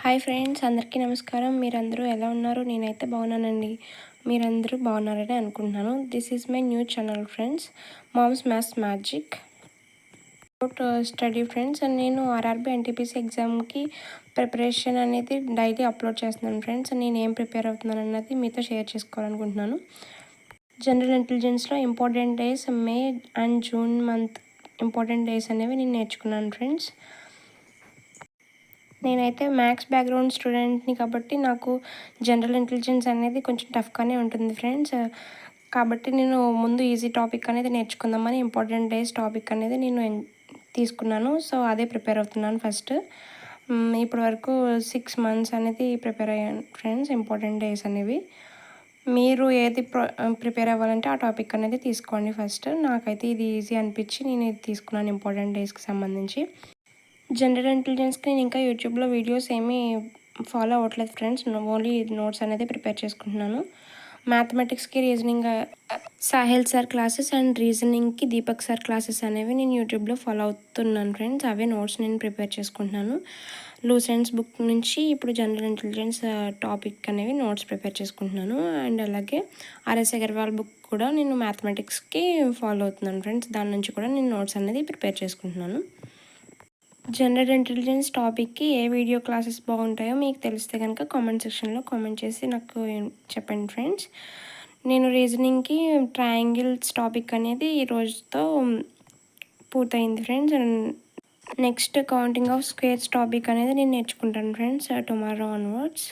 Hi friends, అందరికీ నమస్కారం. మీరందరూ ఎలా ఉన్నారు? నేనైతే బాగున్నానండి. మీరందరూ బాగున్నారని అనుకుంటున్నాను. This is my new channel friends, moms maths magic. Study friends, నేను ఆర్ఆర్బీ ఎన్టీపీసీ ఎగ్జామ్కి ప్రిపరేషన్ అనేది డైలీ అప్లోడ్ చేస్తున్నాను ఫ్రెండ్స్. నేను ఏం ప్రిపేర్ అవుతున్నాను అన్నది మీతో షేర్ చేసుకోవాలనుకుంటున్నాను. జనరల్ ఇంటెలిజెన్స్లో important days May and June month important days అనేవి నేను నేర్చుకున్నాను ఫ్రెండ్స్. నేనైతే మ్యాథ్స్ బ్యాక్గ్రౌండ్ స్టూడెంట్ని కాబట్టి నాకు జనరల్ ఇంటెలిజెన్స్ అనేది కొంచెం టఫ్గానే ఉంటుంది ఫ్రెండ్స్. కాబట్టి నేను ముందు ఈజీ టాపిక్ అనేది నేర్చుకుందామని ఇంపార్టెంట్ డేస్ టాపిక్ అనేది నేను తీసుకున్నాను. సో అదే ప్రిపేర్ అవుతున్నాను ఫస్ట్. ఇప్పటి వరకు 6 months అనేది ప్రిపేర్ అయ్యాను ఫ్రెండ్స్, ఇంపార్టెంట్ డేస్ అనేవి. మీరు ఏది ప్రిపేర్ అవ్వాలంటే ఆ టాపిక్ అనేది తీసుకోండి ఫస్ట్. నాకైతే ఇది ఈజీ అనిపించి నేను ఇది తీసుకున్నాను ఇంపార్టెంట్ డేస్కి సంబంధించి. జనరల్ ఇంటెలిజెన్స్కి నేను ఇంకా యూట్యూబ్లో వీడియోస్ ఏమీ ఫాలో అవ్వట్లేదు ఫ్రెండ్స్. ఓన్లీ నోట్స్ అనేది ప్రిపేర్ చేసుకుంటున్నాను. మ్యాథమెటిక్స్కి reasoning Sahil sir classes and రీజనింగ్కి దీపక్ సార్ క్లాసెస్ అనేవి నేను యూట్యూబ్లో ఫాలో అవుతున్నాను ఫ్రెండ్స్. అవే నోట్స్ నేను ప్రిపేర్ చేసుకుంటున్నాను. లూసెన్స్ బుక్ నుంచి ఇప్పుడు జనరల్ ఇంటెలిజెన్స్ టాపిక్ అనేవి నోట్స్ ప్రిపేర్ చేసుకుంటున్నాను. అండ్ అలాగే ఆర్ఎస్ అగర్వాల్ బుక్ కూడా నేను మ్యాథమెటిక్స్కి ఫాలో అవుతున్నాను ఫ్రెండ్స్. దాని నుంచి కూడా నేను నోట్స్ అనేది ప్రిపేర్ చేసుకుంటున్నాను. జనరల్ ఇంటెలిజెన్స్ టాపిక్కి ఏ వీడియో క్లాసెస్ బాగుంటాయో మీకు తెలిస్తే కనుక కామెంట్ సెక్షన్లో కామెంట్ చేసి నాకు చెప్పండి ఫ్రెండ్స్. నేను రీజనింగ్కి ట్రయాంగిల్స్ టాపిక్ అనేది ఈ రోజుతో పూర్తయింది friends. Next counting of squares topic అనేది నేను నేర్చుకుంటాను friends tomorrow onwards.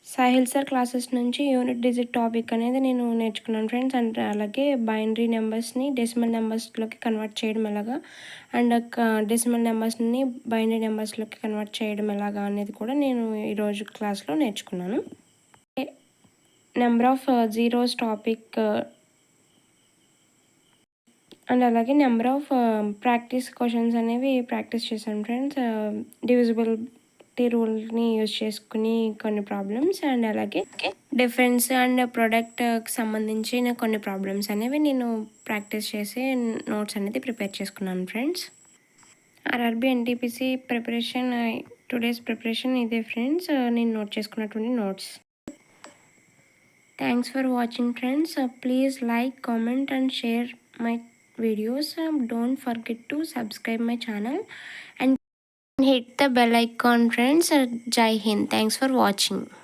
Sahil sir classes నుంచి యూనిట్ డిజిట్ టాపిక్ అనేది నేను నేర్చుకున్నాను ఫ్రెండ్స్. అండ్ అలాగే బైనరీ నెంబర్స్ని డెసిమల్ నెంబర్స్లోకి కన్వర్ట్ చేయడం ఎలాగా, అండ్ డెసిమల్ నెంబర్స్ని బైనరీ నెంబర్స్లోకి కన్వర్ట్ చేయడం ఎలాగా అనేది కూడా నేను ఈరోజు క్లాస్లో నేర్చుకున్నాను. Number of zeros topic and అలాగే నెంబర్ ఆఫ్ ప్రాక్టీస్ క్వశ్చన్స్ అనేవి ప్రాక్టీస్ చేశాను ఫ్రెండ్స్. డివిజిబిలిటీ రూల్ని యూజ్ చేసుకుని కొన్ని ప్రాబ్లమ్స్, అండ్ అలాగే డిఫరెన్స్ అండ్ ప్రొడక్ట్కి సంబంధించిన కొన్ని ప్రాబ్లమ్స్ అనేవి నేను ప్రాక్టీస్ చేసి నోట్స్ అనేది ప్రిపేర్ చేసుకున్నాను friends. RRB NTPC preparation today's preparation ఇదే ఫ్రెండ్స్, నేను నోట్ చేసుకున్నటువంటి notes. Thanks for watching friends. Please like, comment and share my videos. Don't forget to subscribe my channel and hit the bell icon friends. Jai Hind. Thanks for watching.